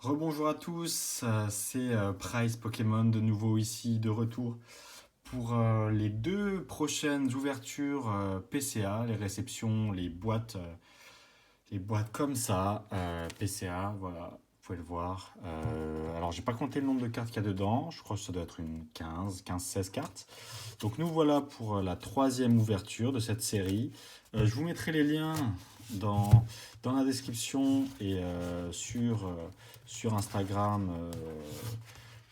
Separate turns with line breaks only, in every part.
Rebonjour à tous, c'est Price Pokémon de nouveau ici, de retour pour les deux prochaines ouvertures PCA, les réceptions, les boîtes comme ça, PCA, voilà, vous pouvez le voir. Alors j'ai pas compté le nombre de cartes qu'il y a dedans, je crois que ça doit être une 15, 16 cartes. Donc nous voilà pour la troisième ouverture de cette série. Je vous mettrai les liens dans, dans la description et sur Instagram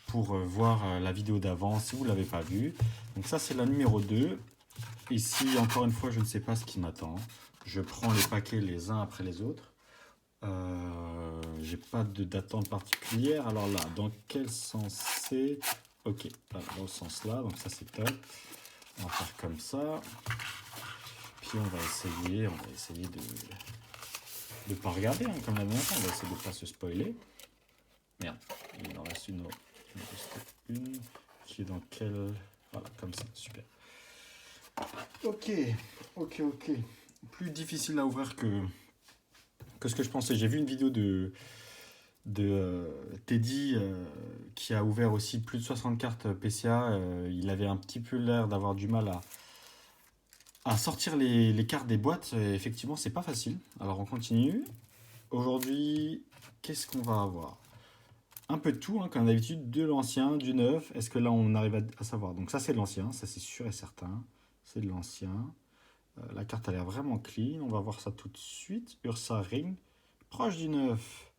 pour voir la vidéo d'avant si vous ne l'avez pas vue. Donc ça c'est la numéro 2. Ici encore une fois je ne sais pas ce qui m'attend. Je prends les paquets les uns après les autres. J'ai pas d'attente particulière. Alors là, dans quel sens c'est? Ok, dans le sens là, donc ça c'est top. On va faire comme ça. Puis on va essayer de pas regarder hein, comme la dernière fois. On va essayer de pas se spoiler. Merde, il en reste une autre. Il en reste une qui est dans quel... Voilà, comme ça, super. Ok, ok. Plus difficile à ouvrir que ce que je pensais. J'ai vu une vidéo de Teddy qui a ouvert aussi plus de 60 cartes PCA. Il avait un petit peu l'air d'avoir du mal à sortir les cartes des boîtes. Et effectivement, c'est pas facile. Alors on continue. Aujourd'hui, qu'est-ce qu'on va avoir? Un peu de tout, hein, comme d'habitude, de l'ancien, du neuf. Est-ce que là on arrive à savoir? Donc ça c'est de l'ancien, ça c'est sûr et certain. C'est de l'ancien. La carte a l'air vraiment clean. On va voir ça tout de suite. Ursa Ring, proche du neuf.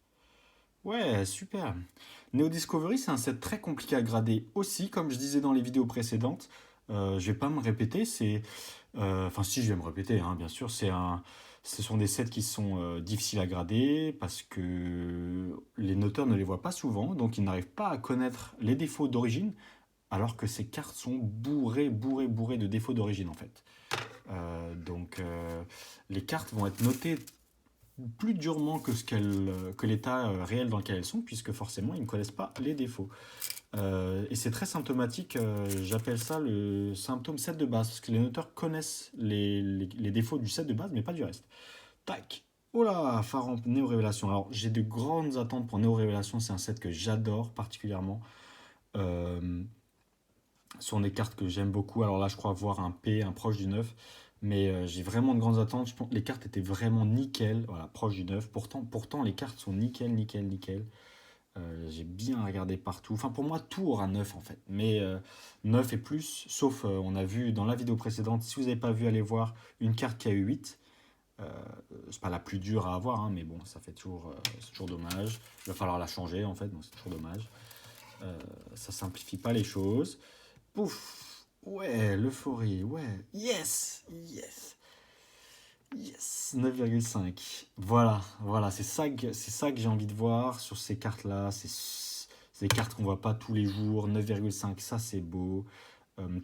Ouais, super. Neo Discovery, c'est un set très compliqué à grader aussi, comme je disais dans les vidéos précédentes. Je vais pas me répéter, enfin, si je vais me répéter, hein, bien sûr, ce sont des sets qui sont difficiles à grader parce que les noteurs ne les voient pas souvent, donc ils n'arrivent pas à connaître les défauts d'origine, alors que ces cartes sont bourrées de défauts d'origine en fait. Donc, les cartes vont être notées plus durement que l'état réel dans lequel elles sont, puisque forcément ils ne connaissent pas les défauts. Et c'est très symptomatique, j'appelle ça le symptôme set de base, parce que les noteurs connaissent les défauts du set de base, mais pas du reste. Tac. Oh là, Phare Néo Révélation. Alors j'ai de grandes attentes pour Néo Révélation, c'est un set que j'adore particulièrement. Euh, Ce sont des cartes que j'aime beaucoup. Alors là, je crois voir un P, un proche du 9. Mais j'ai vraiment de grandes attentes. Je pense que les cartes étaient vraiment nickel. Voilà, proche du 9. Pourtant, les cartes sont nickel. J'ai bien regardé partout. Enfin, pour moi, tout aura 9 en fait. Mais 9 et plus, sauf, on a vu dans la vidéo précédente, si vous n'avez pas vu, allez voir une carte qui a eu 8. Euh, c'est pas la plus dure à avoir, hein, mais bon, ça fait toujours, c'est toujours dommage. Il va falloir la changer en fait, donc c'est toujours dommage. Ça simplifie pas les choses. Pouf. Ouais, l'euphorie, ouais. Yes 9,5. Voilà, c'est ça que j'ai envie de voir sur ces cartes-là. C'est des cartes qu'on voit pas tous les jours. 9,5, ça c'est beau.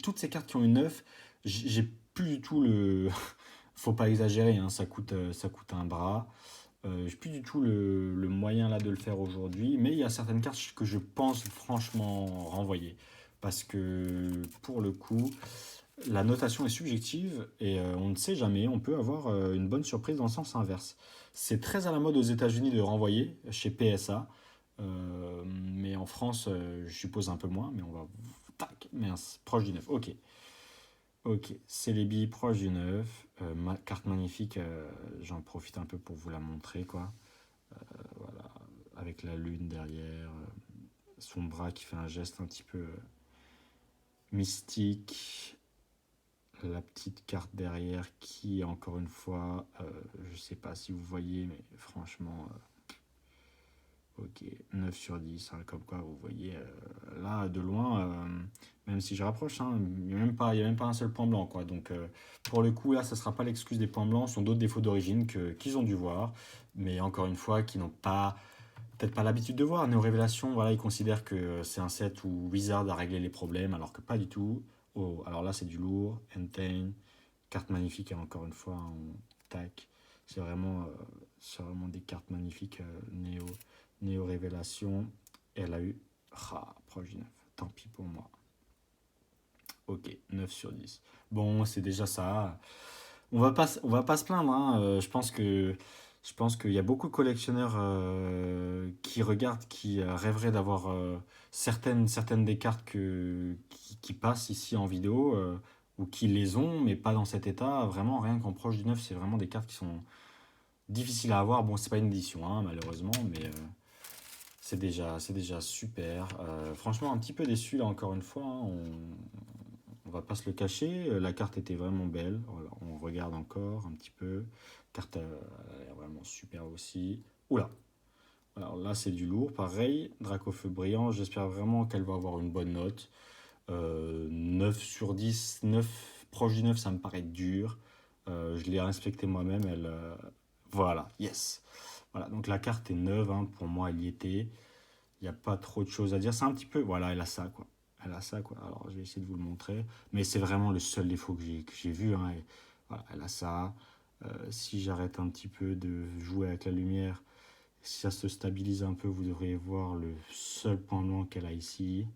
Toutes ces cartes qui ont une 9, j'ai plus du tout le... Faut pas exagérer, hein, ça coûte un bras. J'ai plus du tout le moyen là de le faire aujourd'hui, mais il y a certaines cartes que je pense franchement renvoyer. Parce que pour le coup, la notation est subjective et on ne sait jamais, on peut avoir une bonne surprise dans le sens inverse. C'est très à la mode aux États-Unis de renvoyer chez PSA, mais en France, je suppose un peu moins, mais on va. Tac, mince, proche du 9. Ok, c'est les billes proches du 9. Carte magnifique, j'en profite un peu pour vous la montrer, quoi. Voilà, avec la lune derrière, son bras qui fait un geste un petit peu mystique. La petite carte derrière qui, encore une fois, je sais pas si vous voyez, mais franchement, ok, 9 sur 10, hein, comme quoi vous voyez, là, de loin, même si je rapproche, hein, il y a même pas un seul point blanc, quoi. Donc, pour le coup, là, ça sera pas l'excuse des points blancs, ce sont d'autres défauts d'origine qu'ils ont dû voir, mais encore une fois, qui n'ont pas, peut-être pas l'habitude de voir. Néo Révélation, voilà, ils considèrent que c'est un set où Wizard a réglé les problèmes, alors que pas du tout. Oh, alors là, c'est du lourd, Entane, carte magnifique, hein, encore une fois, hein, tac. C'est vraiment des cartes magnifiques, Néo Révélation. Elle a eu, proche du 9. Tant pis pour moi. Ok, 9 sur 10. Bon, c'est déjà ça. On va pas se plaindre, hein. Je pense que Je pense qu'il y a beaucoup de collectionneurs qui regardent, qui rêveraient d'avoir certaines des cartes qui passent ici en vidéo ou qui les ont, mais pas dans cet état. Vraiment, rien qu'en proche du neuf, c'est vraiment des cartes qui sont difficiles à avoir. Bon, c'est pas une édition, hein, malheureusement, mais c'est déjà super. Franchement, un petit peu déçu là, encore une fois, hein, on va pas se le cacher. La carte était vraiment belle. Voilà, on regarde encore un petit peu. Carte elle est vraiment super aussi. Oula, alors là c'est du lourd. Pareil, Dracofeu brillant. J'espère vraiment qu'elle va avoir une bonne note. 9 sur 10, 9 proche du 9 ça me paraît dur. Je l'ai respecté moi-même. Voilà, yes. Voilà, donc la carte est neuve, hein, pour moi elle y était. Il n'y a pas trop de choses à dire. C'est un petit peu. Voilà, elle a ça, quoi. Elle a ça, quoi. Alors, je vais essayer de vous le montrer. Mais c'est vraiment le seul défaut que j'ai vu, hein. Voilà, elle a ça. Si j'arrête un petit peu de jouer avec la lumière, si ça se stabilise un peu, vous devriez voir le seul point blanc qu'elle a ici.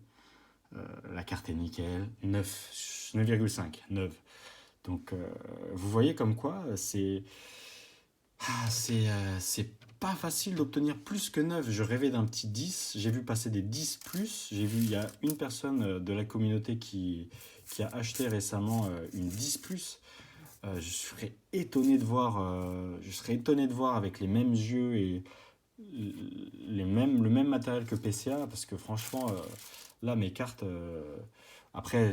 La carte est nickel. 9, 9,5. 9. Donc, vous voyez comme quoi, c'est pas facile d'obtenir plus que 9. Je rêvais d'un petit 10. J'ai vu passer des 10 plus. J'ai vu, il y a une personne de la communauté qui a acheté récemment une 10 plus. Je serais étonné de voir avec les mêmes yeux et le même matériel que PCA parce que franchement, là, mes cartes. Après,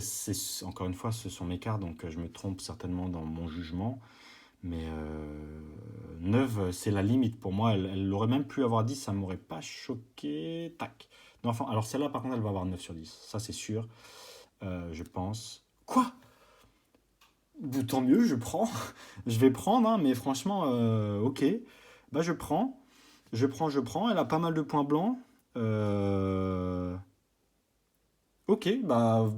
encore une fois, ce sont mes cartes, donc je me trompe certainement dans mon jugement. Mais 9, c'est la limite pour moi. Elle aurait même pu avoir 10, ça m'aurait pas choqué. Tac. Non, enfin, alors celle-là, par contre, elle va avoir 9 sur 10. Ça, c'est sûr. Je pense. Quoi? Tant mieux, je prends. Je vais prendre, hein, mais franchement, ok. Bah, je prends. Je prends. Elle a pas mal de points blancs. Euh, Ok, bah,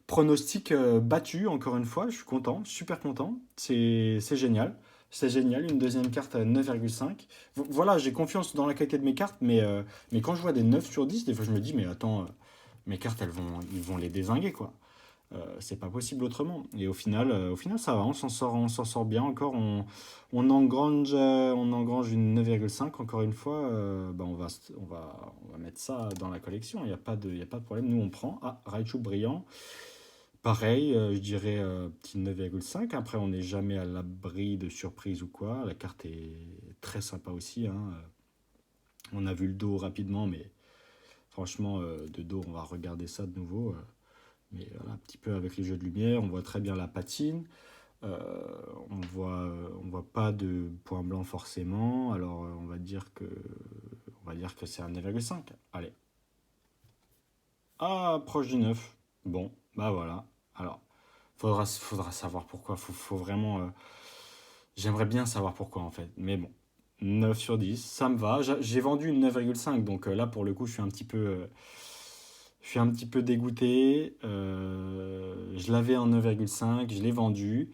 pronostic battu, encore une fois. Je suis content, super content. C'est génial. C'est génial, une deuxième carte à 9,5. Voilà, j'ai confiance dans la qualité de mes cartes, mais quand je vois des 9 sur 10, des fois je me dis, mais attends, mes cartes, ils vont les dézinguer, quoi. C'est pas possible autrement. Et au final, ça va, on s'en sort bien encore. On engrange une 9,5. Encore une fois, bah, on va mettre ça dans la collection. Il y a pas de problème. Nous, on prend. Ah, Raichu brillant. Pareil, je dirais petit 9,5. Après, on n'est jamais à l'abri de surprise ou quoi. La carte est très sympa aussi, hein. On a vu le dos rapidement, mais franchement, de dos, on va regarder ça de nouveau. Mais voilà, un petit peu avec les jeux de lumière, on voit très bien la patine. Euh, on voit pas de point blanc forcément. Alors on va dire que c'est un 9,5. Allez. Ah, proche du 9. Bon, bah voilà. Alors, faudra savoir pourquoi. Faut vraiment. J'aimerais bien savoir pourquoi en fait. Mais bon, 9 sur 10, ça me va. J'ai vendu une 9,5, donc là pour le coup, je suis un petit peu dégoûté. Je l'avais en 9,5, je l'ai vendu.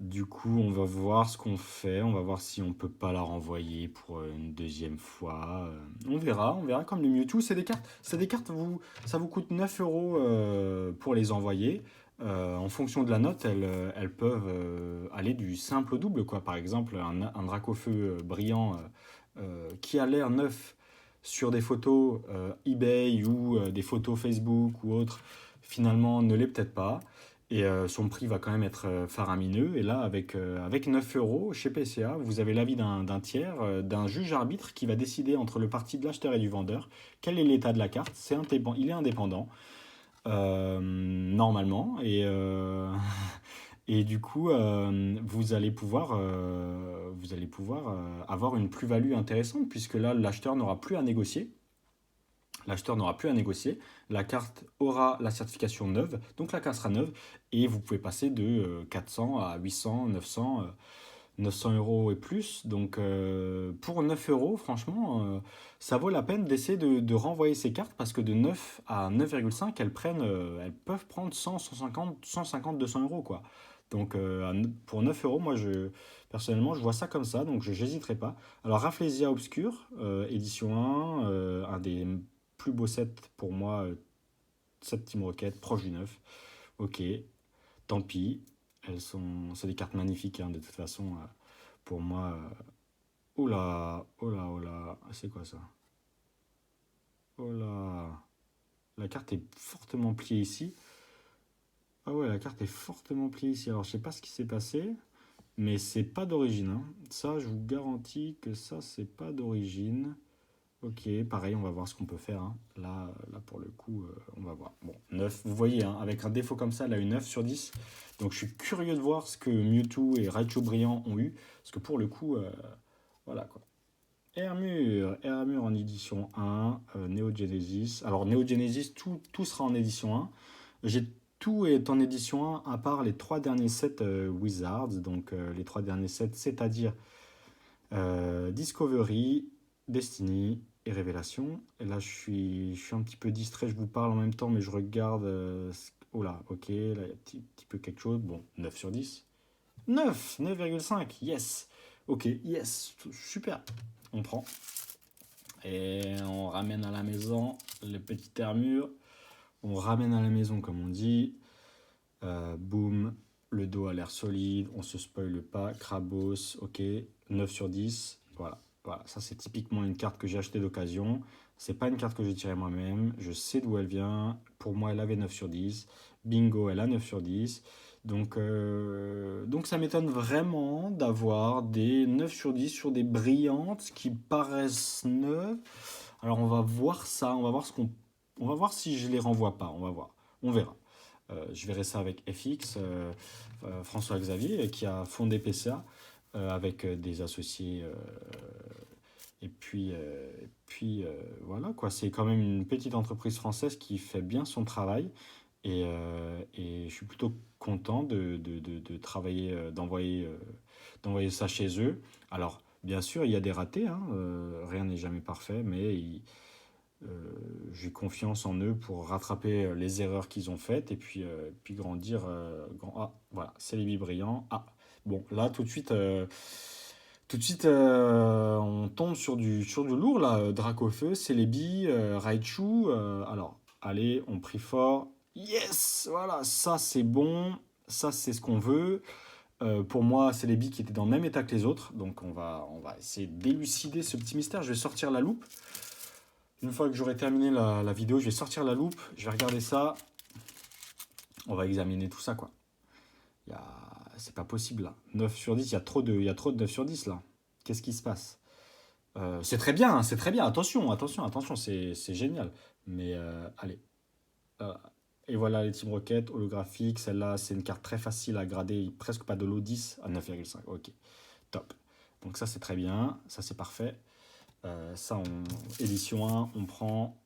Du coup, on va voir ce qu'on fait. On va voir si on peut pas la renvoyer pour une deuxième fois. On verra comme le Mewtwo. C'est des cartes, ça vous coûte 9 euros pour les envoyer. En fonction de la note, elles peuvent aller du simple au double, quoi. Par exemple, un Dracofeu brillant qui a l'air neuf sur des photos eBay ou des photos Facebook ou autres, finalement ne l'est peut-être pas. Et son prix va quand même être faramineux. Et là, avec 9 euros chez PCA, vous avez l'avis d'un tiers, d'un juge arbitre qui va décider entre le parti de l'acheteur et du vendeur quel est l'état de la carte. Il est indépendant, normalement. Et du coup, vous allez pouvoir avoir une plus-value intéressante, puisque là, L'acheteur n'aura plus à négocier. La carte aura la certification neuve, donc la carte sera neuve, et vous pouvez passer de 400 à 800, 900 euros et plus. Donc pour 9 euros, franchement, ça vaut la peine d'essayer de renvoyer ces cartes parce que de 9 à 9,5, elles peuvent prendre 100, 150, 200 euros, quoi. Donc pour 9 euros, moi, personnellement, je vois ça comme ça, donc je n'hésiterai pas. Alors Rafflesia Obscure, édition 1, un des plus beaux sets pour moi, 7 Team Rocket, proche du 9. Ok, tant pis. C'est des cartes magnifiques, hein, de toute façon. Pour moi, Oh là, oh là, oh là. C'est quoi ça? Oh là. La carte est fortement pliée ici. Ah ouais, la carte est fortement pliée ici. Alors, je sais pas ce qui s'est passé, mais c'est pas d'origine, hein. Ça, je vous garantis que ça, c'est pas d'origine. Ok, pareil, on va voir ce qu'on peut faire, hein. Là, pour le coup, on va voir. Bon, 9, vous voyez, hein, avec un défaut comme ça, elle a eu 9 sur 10. Donc, je suis curieux de voir ce que Mewtwo et Raichu Brillant ont eu. Parce que pour le coup, voilà quoi. Ermur en édition 1, Neo Genesis. Alors, Neo Genesis, tout sera en édition 1. J'ai tout est en édition 1 à part les 3 derniers sets Wizards. Donc, les 3 derniers sets, c'est-à-dire Discovery, Destiny et Révélation. Et là, je suis un petit peu distrait, je vous parle en même temps, mais je regarde. Oh là, ok, là, il y a un petit peu quelque chose. Bon, 9 sur 10. 9,5, yes. Ok, yes, super. On prend. Et on ramène à la maison les petites armures. On ramène à la maison, comme on dit. Boum, le dos a l'air solide, on se spoile pas. Krabos, ok, 9 sur 10. Voilà, voilà. Ça c'est typiquement une carte que j'ai achetée d'occasion. C'est pas une carte que j'ai tirée moi-même. Je sais d'où elle vient. Pour moi, elle avait 9 sur 10. Bingo, elle a 9 sur 10. Donc ça m'étonne vraiment d'avoir des 9 sur 10 sur des brillantes qui paraissent neuves. Alors on va voir ça, on va voir on va voir si je les renvoie pas, on va voir, on verra. Je verrai ça avec FX, François Xavier, qui a fondé PCA avec des associés. Voilà, quoi. C'est quand même une petite entreprise française qui fait bien son travail. Et je suis plutôt content de travailler, d'envoyer ça chez eux. Alors, bien sûr, il y a des ratés, hein, rien n'est jamais parfait, mais j'ai confiance en eux pour rattraper les erreurs qu'ils ont faites et puis grandir. Ah, voilà, c'est les billes brillants. Ah, bon, là, tout de suite, on tombe sur du lourd, là. Dracofeu, Celebi, Raichu. Alors, allez, on prie fort. Yes! Voilà, ça, c'est bon. Ça, c'est ce qu'on veut. Pour moi, c'est les billes qui étaient dans le même état que les autres. Donc, on va essayer d'élucider ce petit mystère. Je vais sortir la loupe. Une fois que j'aurai terminé la vidéo, je vais sortir la loupe. Je vais regarder ça. On va examiner tout ça, quoi. Il y a... C'est pas possible, là. 9 sur 10, il y a trop de 9 sur 10, là. Qu'est-ce qui se passe? C'est très bien, hein, c'est très bien. Attention, attention, attention, c'est génial. Mais allez. Euh, et voilà les Team Rocket holographiques. Celle-là, c'est une carte très facile à grader. Presque pas de lot 10 à 9,5. Ok, top. Donc ça, c'est très bien. Ça, c'est parfait. Ça, édition 1, on prend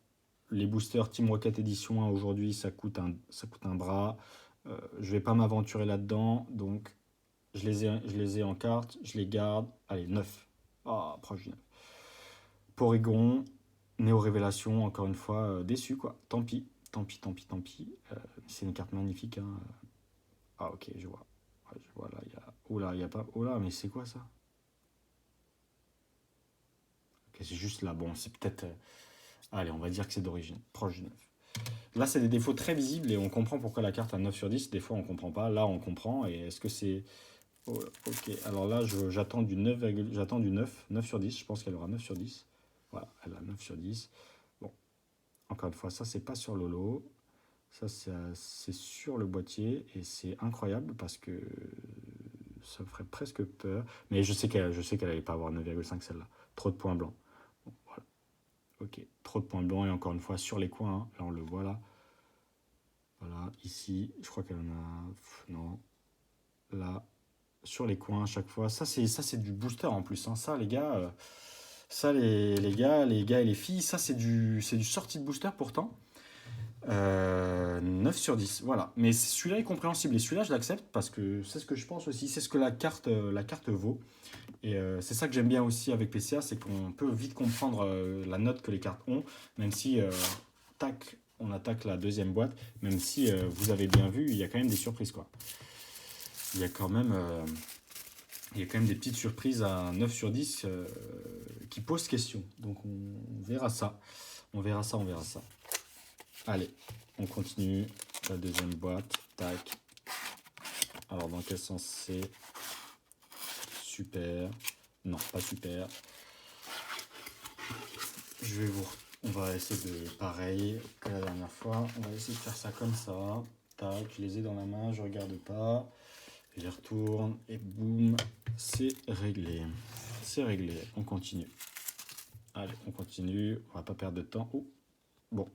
les boosters Team Rocket édition 1 aujourd'hui. Ça coûte un bras. Je vais pas m'aventurer là-dedans. Donc, je les ai en carte. Je les garde. Allez, 9. Ah, proche du 9. Porygon, Néo Révélation, encore une fois, déçu quoi. Tant pis, tant pis, tant pis, tant pis. C'est une carte magnifique, hein. Ah ok, je vois. Ouais, je vois là, il y a. Oh là, il y a pas. Oh là, mais c'est quoi ça? Ok, c'est juste là. Bon, c'est peut-être. Allez, on va dire que c'est d'origine, proche du 9. Là, c'est des défauts très visibles et on comprend pourquoi la carte a 9 sur 10. Des fois, on comprend pas. Là, on comprend. Et est-ce que c'est. Oh, ok, alors là, j'attends du 9, j'attends du 9 sur 10. Je pense qu'elle aura 9 sur 10. Voilà, elle a 9 sur 10. Bon, encore une fois, ça, c'est pas sur le lot. Ça, c'est sur le boîtier. Et c'est incroyable parce que ça me ferait presque peur. Mais je sais qu'elle n'allait pas avoir 9,5 celle-là. Trop de points blancs. Bon, voilà. Ok, trop de points blancs. Et encore une fois, sur les coins, hein. Là, on le voit là. Voilà, ici, je crois qu'elle en a. Non. Là, sur les coins à chaque fois. Ça c'est du booster en plus, hein. Ça, les gars. Ça, les gars et les filles, ça, c'est du sortie de booster pourtant. 9 sur 10, voilà. Mais celui-là est compréhensible. Et celui-là, je l'accepte parce que c'est ce que je pense aussi. C'est ce que la carte vaut. Et c'est ça que j'aime bien aussi avec PCA, c'est qu'on peut vite comprendre la note que les cartes ont, même si, tac, on attaque la deuxième boîte, même si vous avez bien vu, il y a quand même des surprises, quoi. Il y a quand même, des petites surprises à 9 sur 10 qui posent question. Donc on verra ça. On verra ça, on verra ça. Allez, on continue. La deuxième boîte. Tac. Alors, dans quel sens c'est? Super. Non, pas super. Je vais vous... On va essayer de... Pareil que la dernière fois. On va essayer de faire ça comme ça. Tac, je les ai dans la main, je regarde pas. Je les retourne et boum, c'est réglé. C'est réglé. On continue. Allez, on continue. On va pas perdre de temps. Oh, bon.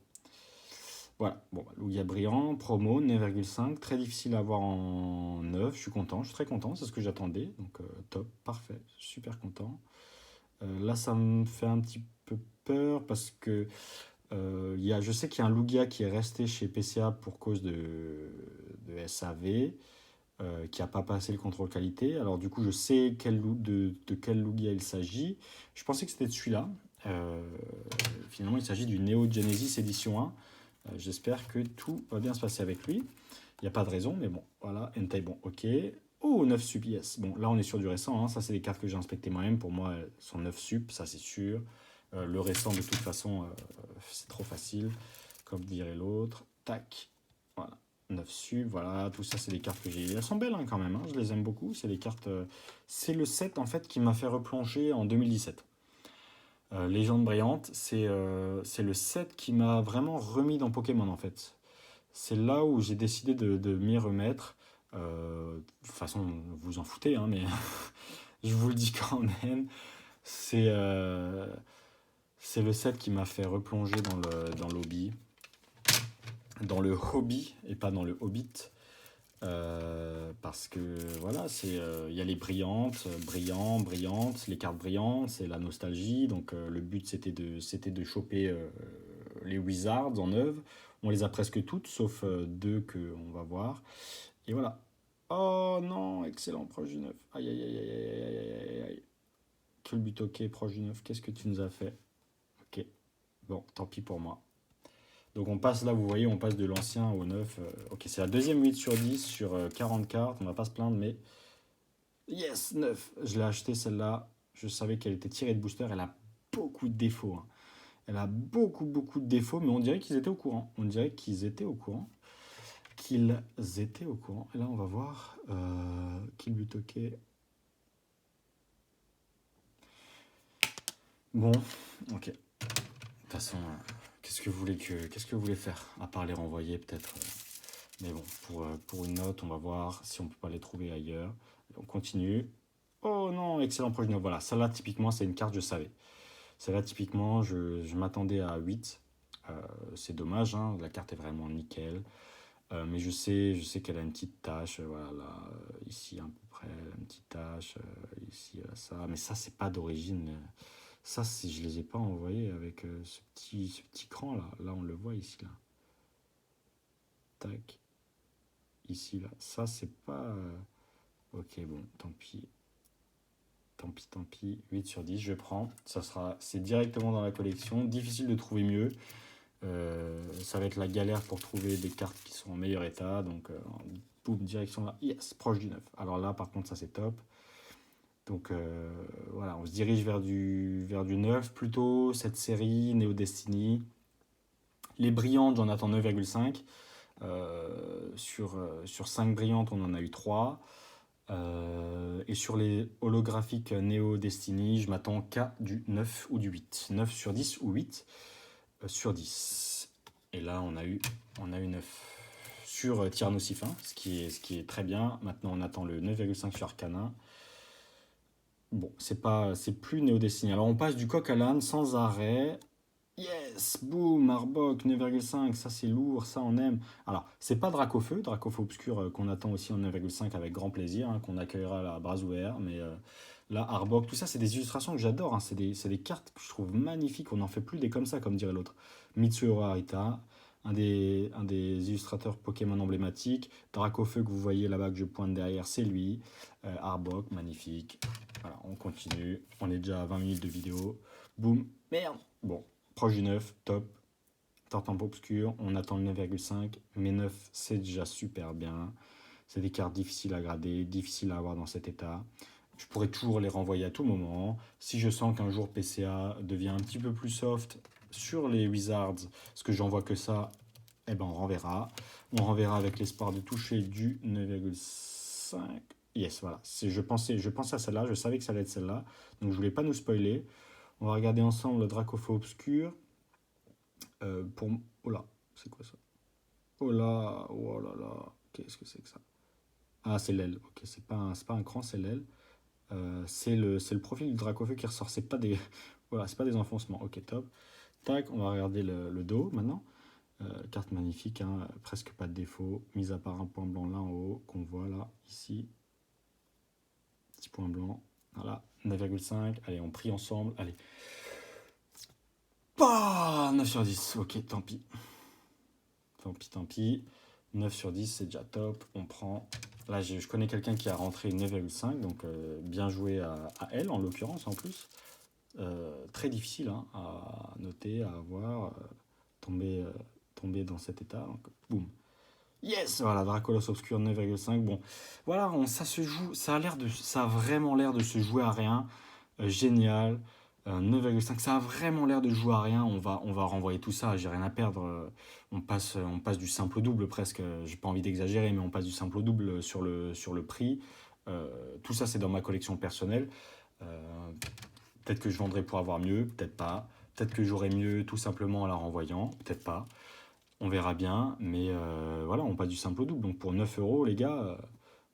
Voilà, bon, Lugia brillant, promo, 9,5, très difficile à avoir en 9, je suis content, je suis très content, c'est ce que j'attendais, donc top, parfait, super content. Là, ça me fait un petit peu peur parce que je sais qu'il y a un Lugia qui est resté chez PCA pour cause de SAV, qui n'a pas passé le contrôle qualité, alors du coup, je sais de quel Lugia il s'agit, je pensais que c'était de celui-là. Euh, Finalement, il s'agit du Neo Genesis édition 1. J'espère que tout va bien se passer avec lui. Il n'y a pas de raison, mais bon, voilà. Entei, bon, ok. Oh, 9 sup, yes. Bon, là, on est sur du récent. Hein. Ça, c'est des cartes que j'ai inspectées moi-même. Pour moi, elles sont 9 sup, ça, c'est sûr. Le récent, de toute façon, c'est trop facile. Comme dirait l'autre. Tac. Voilà. 9 sup, voilà. Tout ça, c'est des cartes que j'ai. Elles sont belles hein, quand même. Hein. Je les aime beaucoup. C'est des cartes. C'est le set, en fait, qui m'a fait replonger en 2017. Légende brillante, c'est le set qui m'a vraiment remis dans Pokémon en fait. C'est là où j'ai décidé de m'y remettre. De toute façon, vous vous en foutez, hein, mais je vous le dis quand même. C'est c'est le set qui m'a fait replonger dans l'hobby. Dans le hobby et pas dans le hobbit. Parce que voilà, il y a les brillantes, les cartes brillantes, c'est la nostalgie. Donc le but c'était de choper les Wizards en œuvre. On les a presque toutes, sauf deux qu'on va voir. Et voilà. Oh non, excellent, proche du 9. Aïe aïe aïe aïe aïe aïe aïe aïe aïe. Que le but, ok, proche du 9. Qu'est-ce que tu nous as fait? Ok, bon, tant pis pour moi. Donc on passe là, vous voyez, on passe de l'ancien au neuf. Ok, c'est la deuxième 8 sur 10 sur 40 cartes. On va pas se plaindre, mais yes, 9. Je l'ai acheté celle-là. Je savais qu'elle était tirée de booster. Elle a beaucoup de défauts. Hein. Elle a beaucoup de défauts, mais on dirait qu'ils étaient au courant. On dirait qu'ils étaient au courant. Qu'ils étaient au courant. Et là, on va voir. Kill but ok. Bon, ok. De toute façon, qu'est-ce que vous voulez faire à part les renvoyer peut-être mais bon, pour une note, on va voir si on peut pas les trouver ailleurs. On continue. Oh non, excellent projet. Voilà, ça là, typiquement, c'est une carte, je savais. Celle-là, typiquement, je m'attendais à 8. C'est dommage, hein, la carte est vraiment nickel. Mais je sais qu'elle a une petite tache, voilà, là, ici à peu près, une petite tache, ici, ça. Mais ça, c'est pas d'origine. Ça, je les ai pas envoyés avec ce petit cran là. Là, on le voit ici, là. Tac. Ici, là. Ça, c'est pas... Ok, bon, tant pis. Tant pis. 8 sur 10, je prends. C'est directement dans la collection. Difficile de trouver mieux. Ça va être la galère pour trouver des cartes qui sont en meilleur état. Donc, boum, direction là. Yes, proche du 9. Alors là, par contre, ça, c'est top. Donc, voilà, on se dirige vers du 9 plutôt. Cette série, Neo Destiny. Les brillantes, j'en attends 9,5. Sur 5 brillantes, on en a eu 3. Et sur les holographiques Neo Destiny, je m'attends qu'à du 9 ou du 8. 9 sur 10 ou 8 sur 10. Et là, on a eu 9 sur Tyrannocifin, ce qui est très bien. Maintenant, on attend le 9,5 sur Arcana. Bon, c'est plus Neo Destiny. Alors, on passe du coq à l'âne sans arrêt. Yes, boum, Arbok 9,5, ça c'est lourd, ça on aime. Alors, c'est pas Dracofeu Obscur qu'on attend aussi en 9,5 avec grand plaisir, hein, qu'on accueillera à la bras ouverts. Mais là, Arbok, tout ça, c'est des illustrations que j'adore. Hein, c'est des cartes que je trouve magnifiques. On n'en fait plus des comme ça, comme dirait l'autre. Mitsuhiro Arita, un des illustrateurs Pokémon emblématiques. Dracofeu que vous voyez là-bas que je pointe derrière, c'est lui. Arbok, magnifique. Voilà, on continue. On est déjà à 20 minutes de vidéo. Boum, merde. Bon. Proche du 9, top. Tartampe obscur, on attend le 9,5. Mais 9, c'est déjà super bien. C'est des cartes difficiles à grader, difficiles à avoir dans cet état. Je pourrais toujours les renvoyer à tout moment. Si je sens qu'un jour PCA devient un petit peu plus soft sur les Wizards, parce que j'en vois que ça, eh ben on renverra. On renverra avec l'espoir de toucher du 9,5. Yes, voilà. Je pensais à celle-là, je savais que ça allait être celle-là. Donc je voulais pas nous spoiler. On va regarder ensemble le Dracofeu Obscur. Pour... Oh là, c'est quoi ça? Oh là, oh là là, qu'est-ce que c'est que ça? Ah, c'est l'aile. Ok, c'est pas un cran, c'est l'aile. C'est le profil du Dracofeu qui ressort. C'est pas des, voilà, c'est pas des enfoncements. Ok, top. Tac, on va regarder le dos maintenant. Carte magnifique, hein, presque pas de défaut, mis à part un point blanc là en haut qu'on voit là, ici. Petit point blanc. Voilà, 9,5. Allez, on prie ensemble. Allez. Bah, 9 sur 10. Ok, tant pis. Tant pis, tant pis. 9 sur 10, c'est déjà top. On prend. Là, je connais quelqu'un qui a rentré 9,5. Donc, bien joué à elle, en l'occurrence, en plus. Très difficile hein, à noter, à avoir. Tomber dans cet état. Donc, boum. Yes, voilà, Dracolos Obscur 9,5. Bon, voilà, ça se joue, ça a vraiment l'air de se jouer à rien. Génial. 9,5, ça a vraiment l'air de jouer à rien. On va renvoyer tout ça, j'ai rien à perdre. On passe du simple au double presque. J'ai pas envie d'exagérer, mais on passe du simple au double sur le prix. Tout ça, c'est dans ma collection personnelle. Euh, Peut-être que je vendrai pour avoir mieux, peut-être pas. Peut-être que j'aurai mieux tout simplement en la renvoyant, peut-être pas. On verra bien, mais voilà, on passe du simple au double. Donc pour 9 euros, les gars,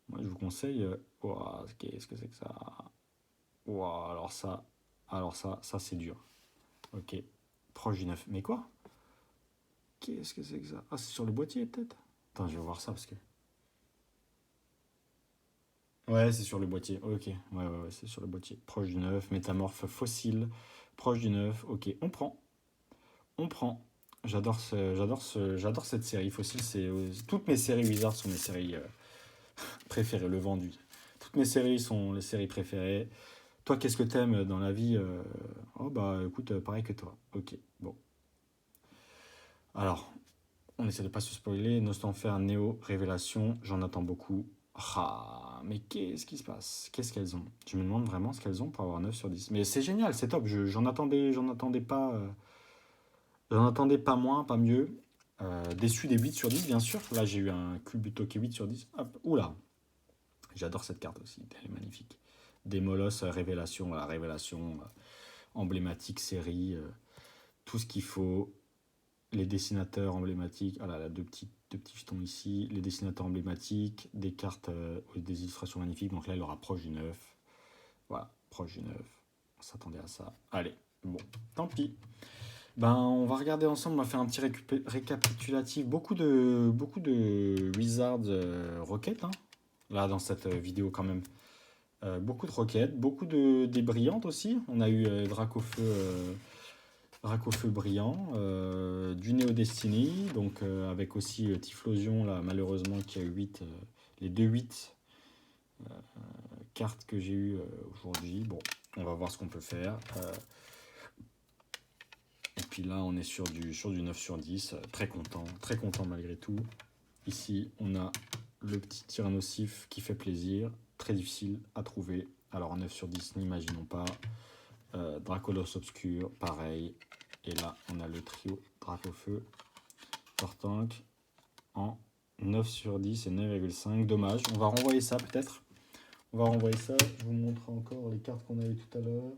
moi je vous conseille. Ouah, qu'est-ce que c'est que ça? Ouah, alors ça c'est dur. Ok, proche du 9. Mais quoi? Qu'est-ce que c'est que ça? Ah, c'est sur le boîtier peut-être? Attends, je vais voir ça parce que. Ouais, c'est sur le boîtier. Ok, ouais, c'est sur le boîtier. Proche du 9, métamorphe fossile. Proche du 9. Ok, on prend. On prend. J'adore cette série. Fossile, toutes mes séries Wizard sont mes séries préférées, le vendu. Toutes mes séries sont les séries préférées. Toi, qu'est-ce que t'aimes dans la vie? Oh bah écoute, pareil que toi. Ok, bon. Alors, on essaie de pas se spoiler. Nostanfer, Néo, Révélation, j'en attends beaucoup. Ah, mais qu'est-ce qui se passe? Qu'est-ce qu'elles ont? Je me demande vraiment ce qu'elles ont pour avoir 9 sur 10. Mais c'est génial, c'est top. J'en attendais pas moins, pas mieux. Déçu des 8 sur 10, bien sûr. Là, j'ai eu un Culbuto qui est 8 sur 10. Hop, oula. J'adore cette carte aussi, elle est magnifique. Démolos, Révélation, voilà, Révélation, emblématique, série, tout ce qu'il faut. Les dessinateurs emblématiques, ah là, là deux petits jetons ici. Les dessinateurs emblématiques, des cartes, des illustrations magnifiques. Donc là, il aura proche du 9. Voilà, proche du 9. On s'attendait à ça. Allez, bon, tant pis. Ben, on va regarder ensemble, on va faire un petit récapitulatif. Beaucoup de Wizards Rocket, hein, là, dans cette vidéo quand même. Beaucoup de roquettes, des brillantes aussi. On a eu Dracofeu brillant, du Néo Destiny, donc avec aussi Typhlosion, là, malheureusement, qui a eu 8, les 2 8 cartes que j'ai eues aujourd'hui. Bon, on va voir ce qu'on peut faire. Et puis là, on est sur du 9 sur 10. Très content malgré tout. Ici, on a le petit Tyrannosif qui fait plaisir. Très difficile à trouver. Alors, 9 sur 10, n'imaginons pas. Dracolos Obscur, pareil. Et là, on a le trio Dracofeu, Tortank en 9 sur 10 et 9,5. Dommage. On va renvoyer ça peut-être. On va renvoyer ça. Je vous montre encore les cartes qu'on a eues tout à l'heure.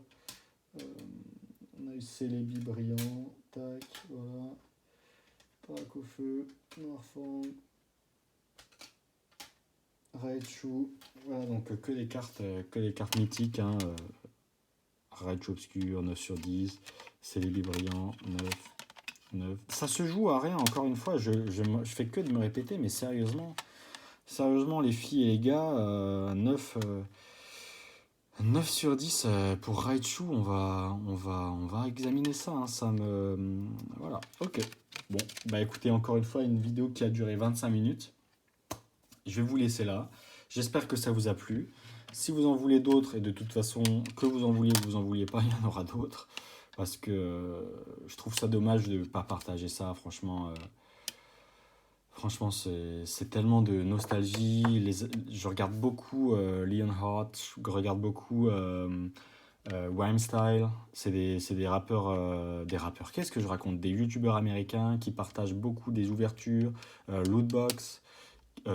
On a eu Célébi brillant. Tac, voilà. Dracofeu, Noirfang, Raichu. Voilà, donc que des cartes mythiques. Hein, Raichu Obscur, 9 sur 10. Célébi brillant, 9. Ça se joue à rien, encore une fois. Je fais que de me répéter, mais sérieusement, les filles et les gars, 9 sur 10 pour Raichu, on va examiner ça. Hein, voilà, ok. Bon, bah écoutez, encore une fois, une vidéo qui a duré 25 minutes. Je vais vous laisser là. J'espère que ça vous a plu. Si vous en voulez d'autres, et de toute façon, que vous en vouliez ou vous en vouliez pas, il y en aura d'autres. Parce que je trouve ça dommage de ne pas partager ça, franchement. Franchement, c'est tellement de nostalgie. Je regarde beaucoup Lionheart, je regarde beaucoup Rhymestyle. C'est des rappeurs, Qu'est-ce que je raconte? Des youtubeurs américains qui partagent beaucoup des ouvertures, Lootbox,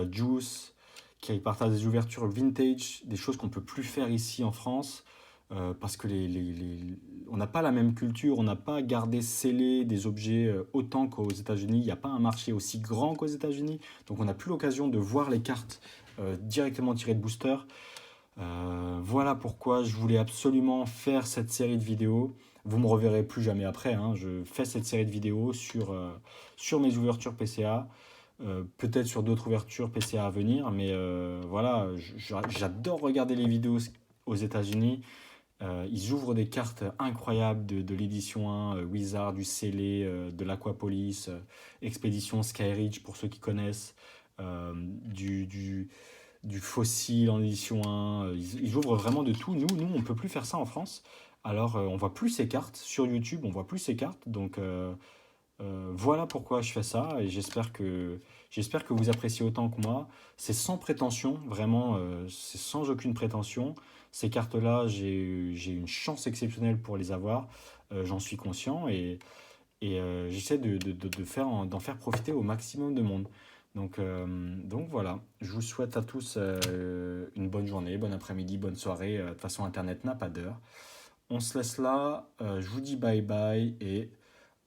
Juice, qui partagent des ouvertures vintage, des choses qu'on ne peut plus faire ici en France, parce que on n'a pas la même culture, on n'a pas gardé scellé des objets autant qu'aux États-Unis, il n'y a pas un marché aussi grand qu'aux États-Unis, donc on n'a plus l'occasion de voir les cartes directement tirées de booster. Voilà pourquoi je voulais absolument faire cette série de vidéos. Vous me reverrez plus jamais après, hein. Je fais cette série de vidéos sur mes ouvertures PCA, peut-être sur d'autres ouvertures PCA à venir, mais voilà, j'adore regarder les vidéos aux États-Unis. Ils ouvrent des cartes incroyables de l'édition 1, Wizard, du Scellé, de l'Aquapolis, Expédition Skyreach pour ceux qui connaissent, euh, du, du, du Fossile en édition 1. Ils ouvrent vraiment de tout. Nous, on ne peut plus faire ça en France. Alors, on voit plus ces cartes sur YouTube, on voit plus ces cartes. Donc, voilà pourquoi je fais ça et j'espère que vous appréciez autant que moi. C'est sans prétention, vraiment, c'est sans aucune prétention. Ces cartes-là, j'ai une chance exceptionnelle pour les avoir, j'en suis conscient et j'essaie d'en faire profiter au maximum de monde. Donc voilà, je vous souhaite à tous une bonne journée, bon après-midi, bonne soirée. De toute façon, Internet n'a pas d'heure. On se laisse là, je vous dis bye bye et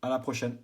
à la prochaine.